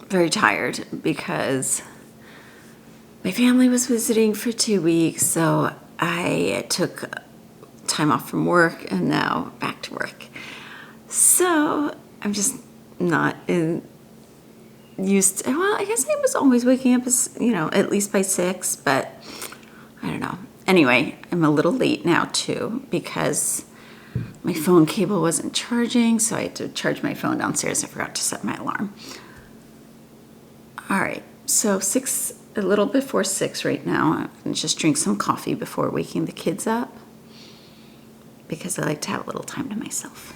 very tired because my family was visiting for 2 weeks, so I took time off from work and now back to work. So I'm just not used to, well, I guess I was always waking up as, at least by 6, but I don't know. Anyway, I'm a little late now too because my phone cable wasn't charging, so I had to charge my phone downstairs. I forgot to set my alarm. All right, so a little before 6 right now. I'm gonna just drink some coffee before waking the kids up because I like to have a little time to myself.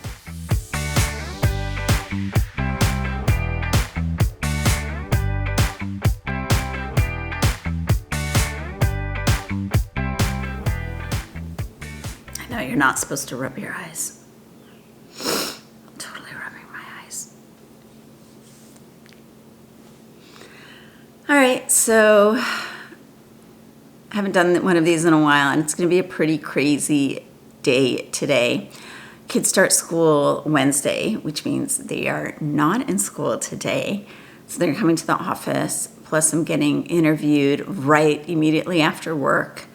I know you're not supposed to rub your eyes. I'm totally rubbing my eyes. All right, so I haven't done one of these in a while, and it's going to be a pretty crazy day today. Kids start school Wednesday, which means they are not in school today. So they're coming to the office, plus I'm getting interviewed right immediately after work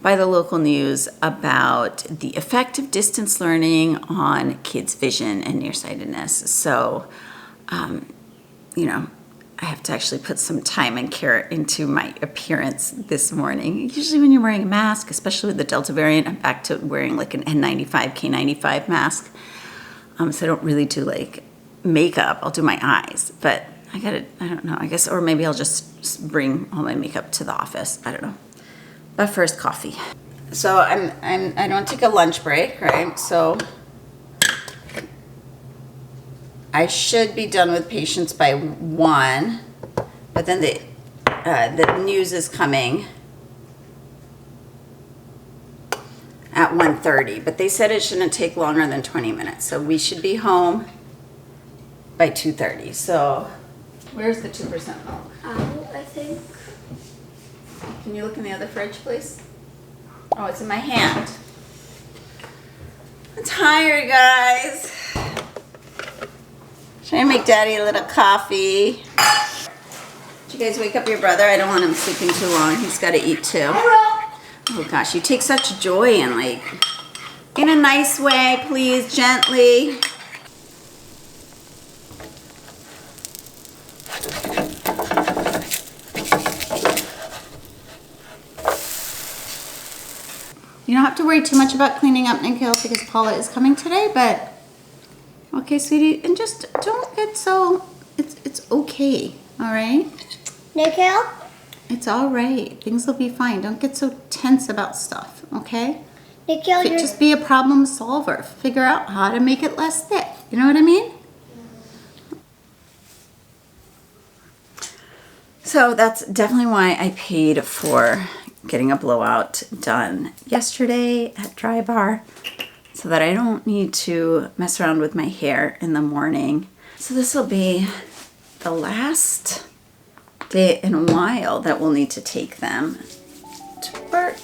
by the local news about the effect of distance learning on kids' vision and nearsightedness. So, I have to actually put some time and care into my appearance this morning. Usually when you're wearing a mask, especially with the Delta variant, I'm back to wearing like an N95, K95 mask. So I don't really do like makeup. I'll do my eyes, but I don't know, I guess, or maybe I'll just bring all my makeup to the office. I don't know. But first, coffee. So I don't take a lunch break, right? So I should be done with patients by 1, but then the news is coming at 1:30. But they said it shouldn't take longer than 20 minutes, so we should be home by 2:30. So where's the 2% milk? I think. Can you look in the other fridge, please? Oh, it's in my hand. I'm tired, guys. Trying to make Daddy a little coffee. Did you guys wake up your brother? I don't want him sleeping too long. He's got to eat too. Oh gosh, you take such joy in in a nice way, please, gently. You don't have to worry too much about cleaning up, Nikhil, because Paula is coming today, but okay, sweetie, and just don't get so, it's okay, all right? Nikhil? It's all right. Things will be fine. Don't get so tense about stuff, okay? Nikhil, just be a problem solver. Figure out how to make it less thick. You know what I mean? So that's definitely why I paid for getting a blowout done yesterday at Dry Bar, so that I don't need to mess around with my hair in the morning. So this will be the last day in a while that we'll need to take them to work.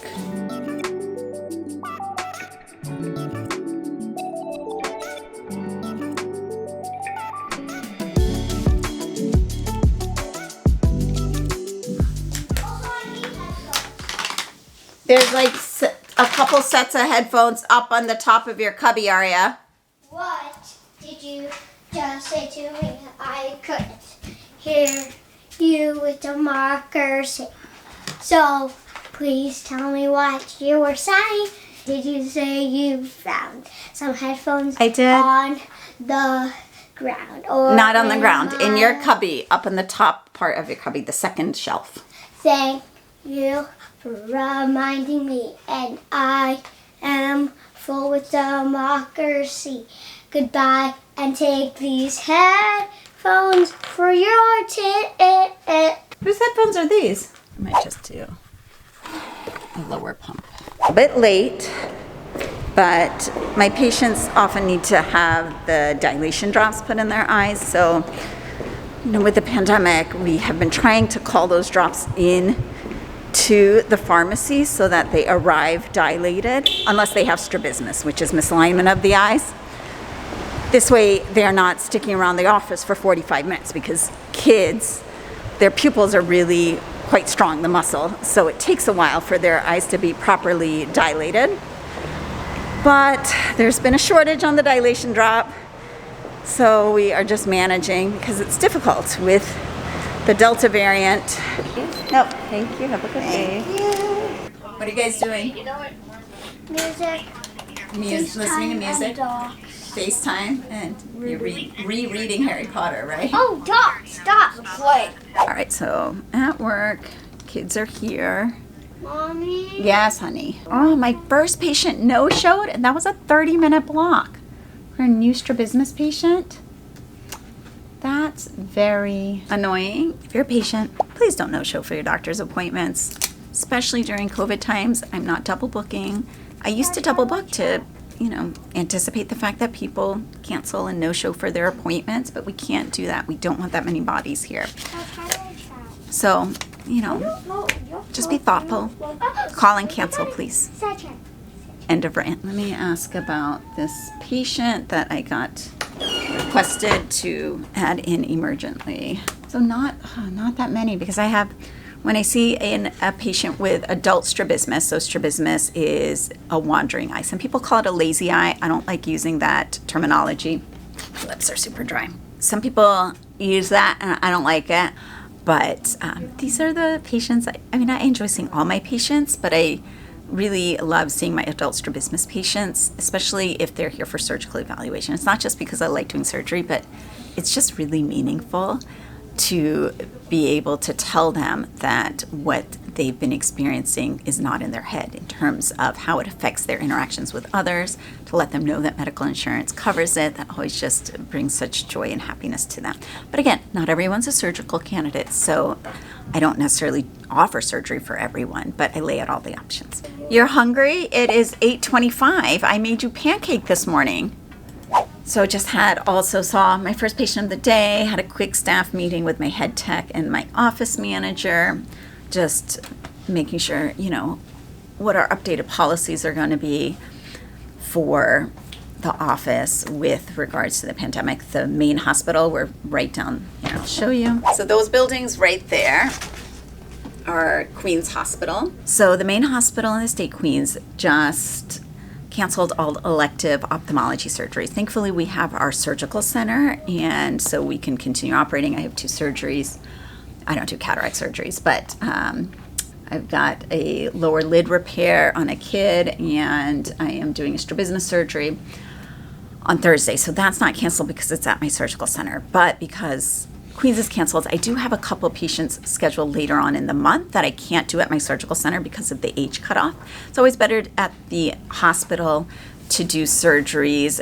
There's like a couple sets of headphones up on the top of your cubby, Aria. What did you just say to me? I couldn't hear you with the markers. So please tell me what you were saying. Did you say you found some headphones I did. On the ground? Or not on the ground, in your cubby, up on the top part of your cubby, the second shelf. Thank you for reminding me, and I am full with democracy. Goodbye, and take these headphones for your tip. Whose headphones are these? I might just do a lower pump. A bit late, but my patients often need to have the dilation drops put in their eyes. So, with the pandemic, we have been trying to call those drops in to the pharmacy so that they arrive dilated, unless they have strabismus, which is misalignment of the eyes. This way they're not sticking around the office for 45 minutes because kids, their pupils are really quite strong, the muscle, so it takes a while for their eyes to be properly dilated. But there's been a shortage on the dilation drop, so we are just managing because it's difficult with the Delta variant. No, thank you. Have a good day. What are you guys doing? Music. Listening to music. Dogs. FaceTime, and you're rereading Harry Potter, right? Oh, dogs! Stop! Play. All right, so at work, kids are here. Mommy. Yes, honey. Oh, my first patient no-showed, and that was a 30-minute block for a new strabismus patient. That's very annoying. If you're a patient, please don't no-show for your doctor's appointments, especially during COVID times. I'm not double booking. I used to double book to, anticipate the fact that people cancel and no-show for their appointments, but we can't do that. We don't want that many bodies here. So, just be thoughtful. Call and cancel, please. End of rant. Let me ask about this patient that I got requested to add in emergently. So not that many, because when I see a patient with adult strabismus, so strabismus is a wandering eye. Some people call it a lazy eye. I don't like using that terminology. Lips are super dry. Some people use that, and I don't like it. But these are the patients. I enjoy seeing all my patients, but I really love seeing my adult strabismus patients, especially if they're here for surgical evaluation. It's not just because I like doing surgery, but it's just really meaningful to be able to tell them that what they've been experiencing is not in their head in terms of how it affects their interactions with others, to let them know that medical insurance covers it. That always just brings such joy and happiness to them. But again, not everyone's a surgical candidate, so I don't necessarily offer surgery for everyone, but I lay out all the options. You're hungry? It is 8:25. I made you pancake this morning. So saw my first patient of the day, had a quick staff meeting with my head tech and my office manager, just making sure, what our updated policies are going to be for the office with regards to the pandemic. The main hospital, we're right down here. I'll show you. So those buildings right there are Queens Hospital. So the main hospital in the state, Queens, just canceled all elective ophthalmology surgeries. Thankfully, we have our surgical center, and so we can continue operating. I have 2 surgeries. I don't do cataract surgeries, but I've got a lower lid repair on a kid, and I am doing a strabismus surgery on Thursday. So that's not canceled because it's at my surgical center. But because Queens is canceled, I do have a couple of patients scheduled later on in the month that I can't do at my surgical center because of the age cutoff. It's always better at the hospital to do surgeries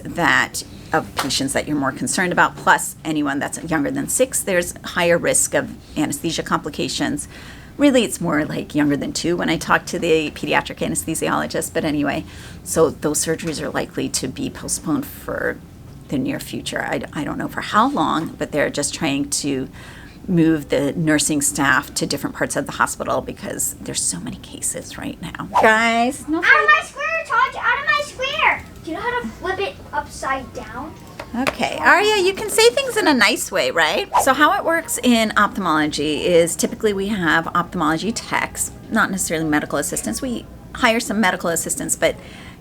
of patients that you're more concerned about, plus anyone that's younger than 6. There's higher risk of anesthesia complications. Really, it's more like younger than 2 when I talk to the pediatric anesthesiologist. But anyway, so those surgeries are likely to be postponed for the near future. I don't know for how long, but they're just trying to move the nursing staff to different parts of the hospital because there's so many cases right now. Guys, no. Out of my square, Todd! Out of my square! Do you know how to flip it upside down? Okay, Arya, you can say things in a nice way, right? So how it works in ophthalmology is typically we have ophthalmology techs, not necessarily medical assistants. We hire some medical assistants, but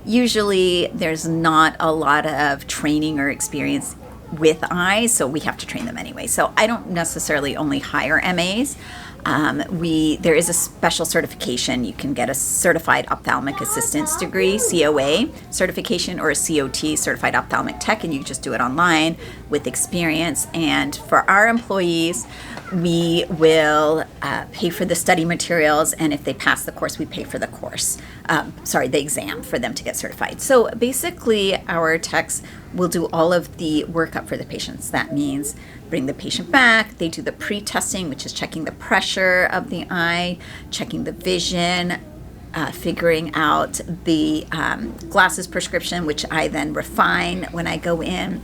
usually there's not a lot of training or experience with eyes, so we have to train them anyway. So I don't necessarily only hire MAs. There is a special certification. You can get a certified ophthalmic assistance degree, COA certification, or a COT, certified ophthalmic tech, and you just do it online with experience. And for our employees, we will pay for the study materials, and if they pass the course, we pay for the the exam for them to get certified. So basically, our techs will do all of the workup for the patients. That means bring the patient back, they do the pre-testing, which is checking the pressure of the eye, checking the vision, figuring out the glasses prescription, which I then refine when I go in.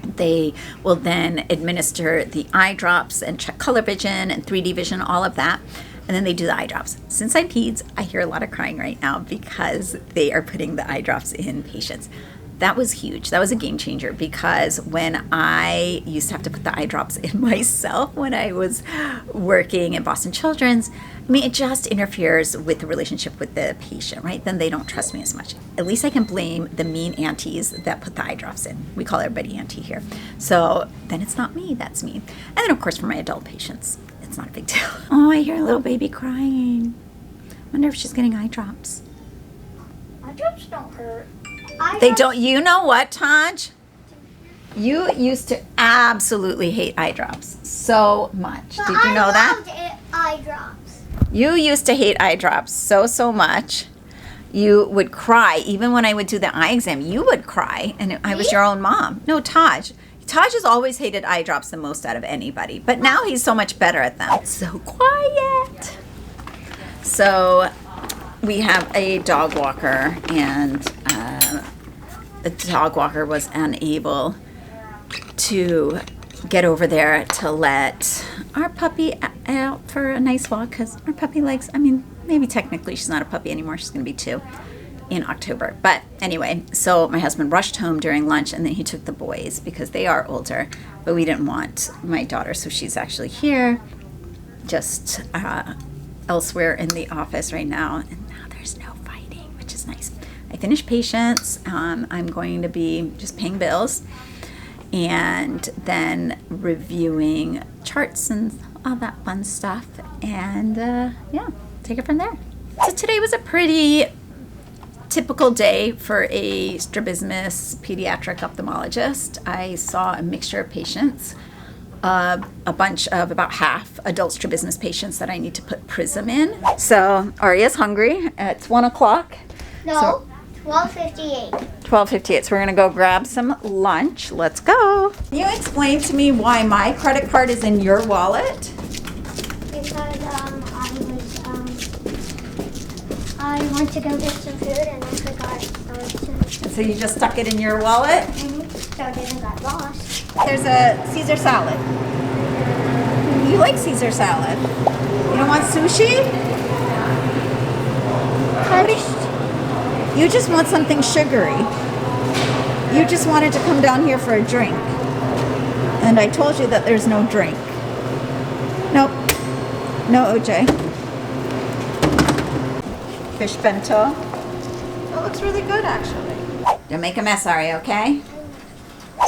They will then administer the eye drops and check color vision and 3D vision, all of that. And then they do the eye drops. Since I'm peds, I hear a lot of crying right now because they are putting the eye drops in patients. that was huge. That was a game changer, because when I used to have to put the eye drops in myself when I was working at Boston Children's, I mean, it just interferes with the relationship with the patient, right? Then they don't trust me as much. At least I can blame the mean aunties that put the eye drops in. We call everybody auntie here. So then it's not me, that's me. And then of course for my adult patients, it's not a big deal. Oh, I hear a little baby crying. Wonder if she's getting eye drops. Eye drops don't hurt. They don't, you know what, Taj? You used to absolutely hate eye drops so much. Did you know that? I loved eye drops. You used to hate eye drops so much. You would cry. Even when I would do the eye exam, you would cry. And I was your own mom. No, Taj. Taj has always hated eye drops the most out of anybody. But now he's so much better at them. So quiet. So we have a dog walker, and the dog walker was unable to get over there to let our puppy out for a nice walk, because our puppy likes, I mean, maybe technically she's not a puppy anymore. She's going to be 2 in October. But anyway, so my husband rushed home during lunch, and then he took the boys because they are older, but we didn't want my daughter, so she's actually here just elsewhere in the office right now. And now there's no fighting, which is nice. I finished patients. I'm going to be just paying bills and then reviewing charts and all that fun stuff, and yeah, take it from there. So today was a pretty typical day for a strabismus pediatric ophthalmologist. I saw a mixture of patients, a bunch of about half adult strabismus patients that I need to put prism in. So Arya's hungry. It's 1 o'clock. No, 12:58. 12:58. So we're gonna go grab some lunch. Let's go. Can you explain to me why my credit card is in your wallet? Because I went to go get some food and I forgot to. So you just stuck it in your wallet? So I didn't got lost. There's a Caesar salad. You like Caesar salad? You don't want sushi? You just want something sugary. You just wanted to come down here for a drink. And I told you that there's no drink. Nope. No OJ. Fish bento. That looks really good, actually. Don't make a mess, Ari, okay?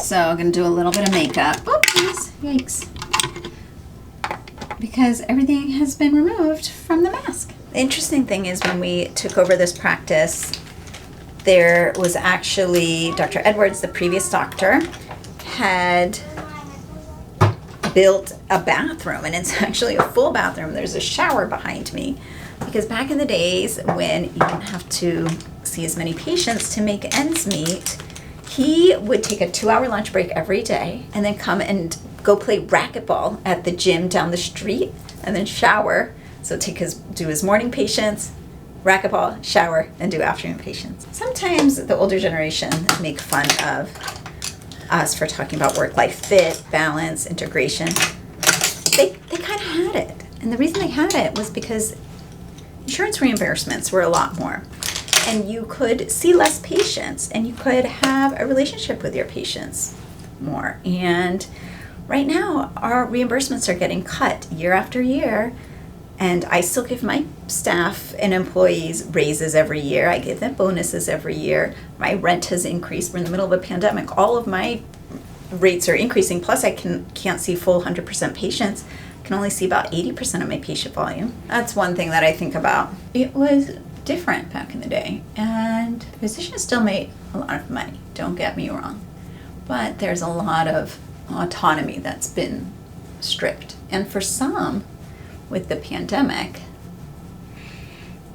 So I'm gonna do a little bit of makeup. Oopsies, yikes. Because everything has been removed from the mask. The interesting thing is, when we took over this practice, there was actually Dr. Edwards, the previous doctor, had built a bathroom, and it's actually a full bathroom. There's a shower behind me, because back in the days when you didn't have to see as many patients to make ends meet, he would take a 2-hour lunch break every day and then come and go play racquetball at the gym down the street, and then shower. So do his morning patients, racquetball, shower, and do afternoon patients. Sometimes the older generation make fun of us for talking about work-life fit, balance, integration. They kind of had it. And the reason they had it was because insurance reimbursements were a lot more. And you could see less patients, and you could have a relationship with your patients more. And right now, our reimbursements are getting cut year after year. And I still give my staff and employees raises every year. I give them bonuses every year. My rent has increased. We're in the middle of a pandemic. All of my rates are increasing. Plus, I can't see full 100% patients. I can only see about 80% of my patient volume. That's one thing that I think about. It was different back in the day. And physicians still made a lot of money. Don't get me wrong. But there's a lot of autonomy that's been stripped. And for some, with the pandemic,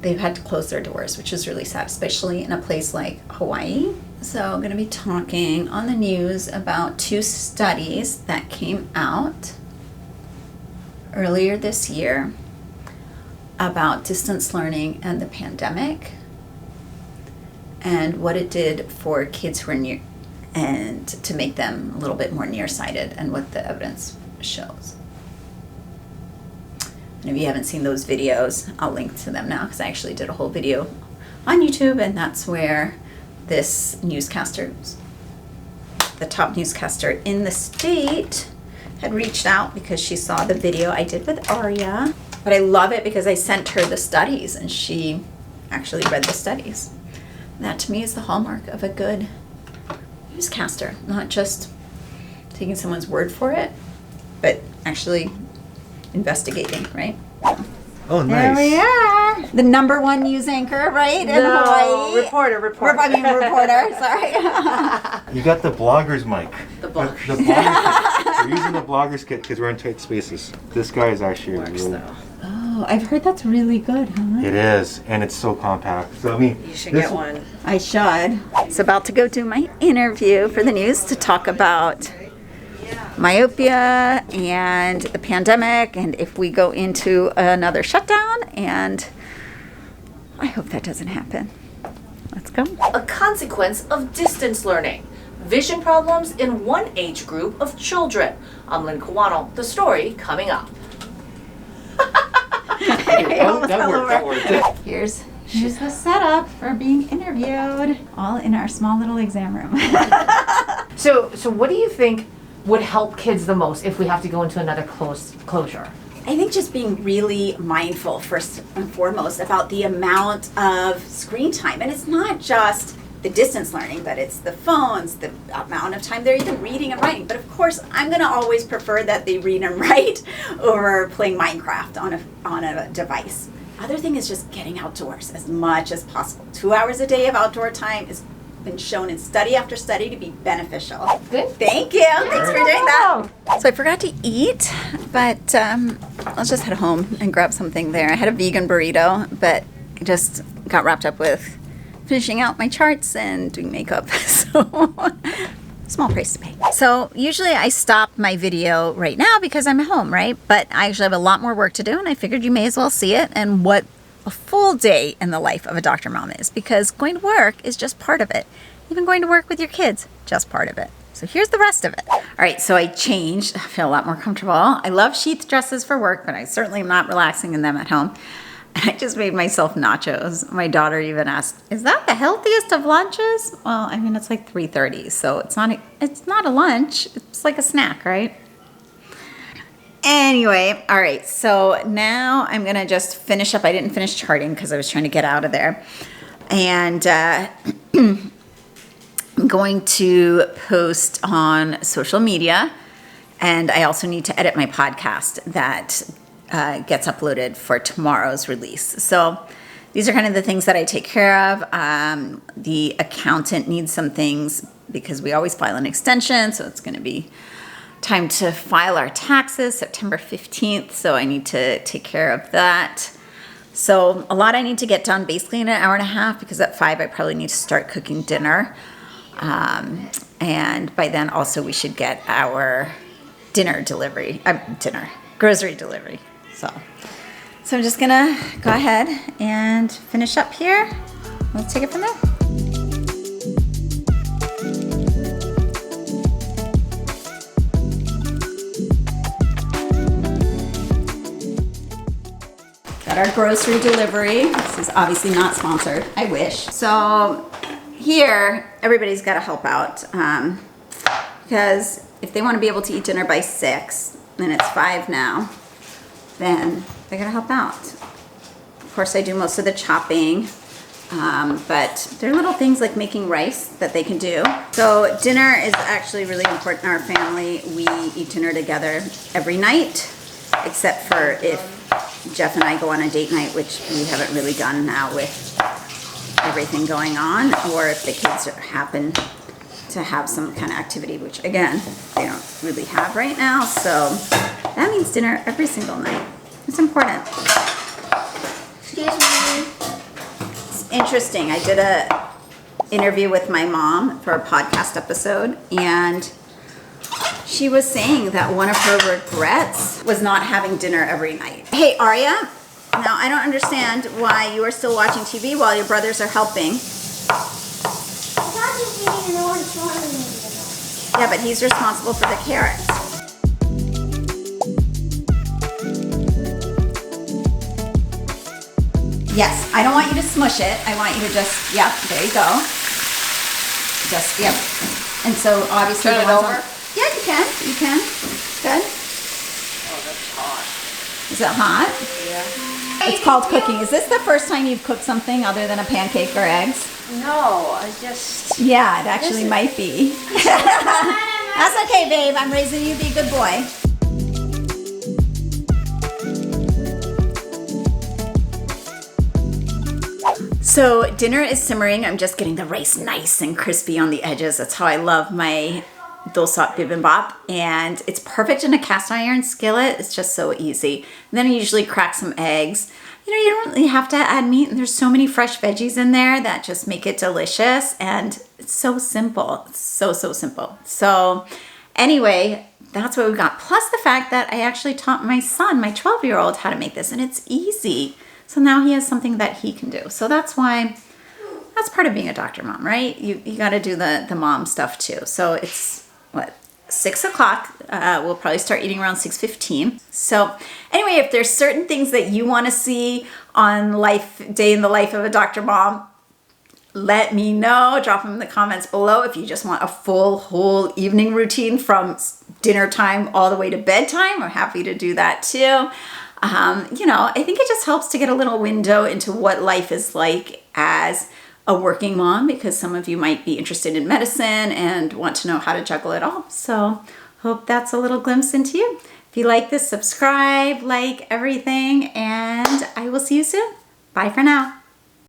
they've had to close their doors, which is really sad, especially in a place like Hawaii. So I'm going to be talking on the news about 2 studies that came out earlier this year about distance learning and the pandemic, and what it did for kids who are near, and to make them a little bit more nearsighted, and what the evidence shows. And if you haven't seen those videos, I'll link to them now, because I actually did a whole video on YouTube, and that's where this newscaster, the top newscaster in the state, had reached out because she saw the video I did with Aria. But I love it because I sent her the studies and she actually read the studies. That to me is the hallmark of a good newscaster, not just taking someone's word for it, but actually investigating, right? Oh, There nice. we are. The #1 news anchor, right? In Hawaii. Reporter. Reporter, sorry. You got the blogger's mic. The blogger. The blogger's We're using the blogger's kit because we're in tight spaces. This guy is actually really... Oh, I've heard that's really good, huh? It is, and it's so compact. So, I mean... You should this- get one. I should. It's about to go do my interview for the news to talk about myopia and the pandemic and if we go into another shutdown, and I hope that doesn't happen. Let's go. A consequence of distance learning. Vision problems in one age group of children. I'm Lynn Kawano. The story coming up. That worked. Here's the setup for being interviewed, all in our small little exam room. So what do you think would help kids the most if we have to go into another closure? I think just being really mindful first and foremost about the amount of screen time. And it's not just the distance learning, but it's the phones, the amount of time they're even reading and writing. But of course, I'm going to always prefer that they read and write over playing Minecraft on a device. Other thing is just getting outdoors as much as possible. 2 hours a day of outdoor time has been shown in study after study to be beneficial. Good. Thank you. Thanks for doing that. So I forgot to eat, but let's just head home and grab something there. I had a vegan burrito, but I just got wrapped up with finishing out my charts and doing makeup. So small price to pay. So usually I stop my video right now because I'm at home, right? But I actually have a lot more work to do, and I figured you may as well see it and what a full day in the life of a Dr. Mom is, because going to work is just part of it. Even going to work with your kids, just part of it. So here's the rest of it. All right, so I changed. I feel a lot more comfortable. I love sheath dresses for work, but I certainly am not relaxing in them at home. And I just made myself nachos. My daughter even asked, "Is that the healthiest of lunches?" Well, I mean, it's like 3:30, so it's not a lunch. It's like a snack, right? Anyway, all right, so now I'm gonna just finish up. I didn't finish charting because I was trying to get out of there. And I'm going to post on social media, and I also need to edit my podcast that gets uploaded for tomorrow's release. So these are kind of the things that I take care of. The accountant needs some things because we always file an extension, so it's gonna be time to file our taxes, September 15th, so I need to take care of that. So a lot I need to get done basically in an hour and a half, because at 5 I probably need to start cooking dinner. And by then also we should get our grocery delivery. So I'm just gonna go ahead and finish up here. Let's take it from there. Got our grocery delivery. This is obviously not sponsored. I wish. So here, everybody's got to help out, because if they want to be able to eat dinner by 6, and it's 5 now, then they got to help out. Of course, I do most of the chopping, but there are little things like making rice that they can do. So dinner is actually really important in our family. We eat dinner together every night, except for if Jeff and I go on a date night, which we haven't really done now with everything going on, or if the kids happen to have some kind of activity, which again, they don't really have right now. So that means dinner every single night. It's important. Excuse me. It's interesting. I did a interview with my mom for a podcast episode, and she was saying that one of her regrets was not having dinner every night. Hey, Aria, now I don't understand why you are still watching TV while your brothers are helping. I'm not just eating an orange watermelon. Yeah, but he's responsible for the carrots. Yes, I don't want you to smush it. I want you to just, yep, there you go. just, yep. And so obviously Turn the it ones over? on, yeah, you can. Good. Oh, that's hot. Is it hot? Yeah. It's called cooking. Is this the first time you've cooked something other than a pancake or eggs? No, I just. Yeah, it actually might be. That's okay, babe. I'm raising you to be a good boy. So dinner is simmering. I'm just getting the rice nice and crispy on the edges. That's how I love my dulsat bibimbap. And it's perfect in a cast iron skillet. It's just so easy. And then I usually crack some eggs. You know, you don't really have to add meat, and there's so many fresh veggies in there that just make it delicious. And it's so simple. It's so simple. So anyway, that's what we've got. Plus the fact that I actually taught my son, my 12-year-old, how to make this, and it's easy. So now he has something that he can do. So that's why, that's part of being a doctor mom, right? You got to do the mom stuff too. So it's, what, 6 o'clock. We'll probably start eating around 6:15. So anyway, if there's certain things that you want to see on day in the life of a doctor mom, let me know. Drop them in the comments below. If you just want a full whole evening routine from dinner time all the way to bedtime, I'm happy to do that too. You know, I think it just helps to get a little window into what life is like as a working mom, because some of you might be interested in medicine and want to know how to juggle it all. So hope that's a little glimpse into you. If you like this, subscribe, like everything, and I will see you soon. Bye for now.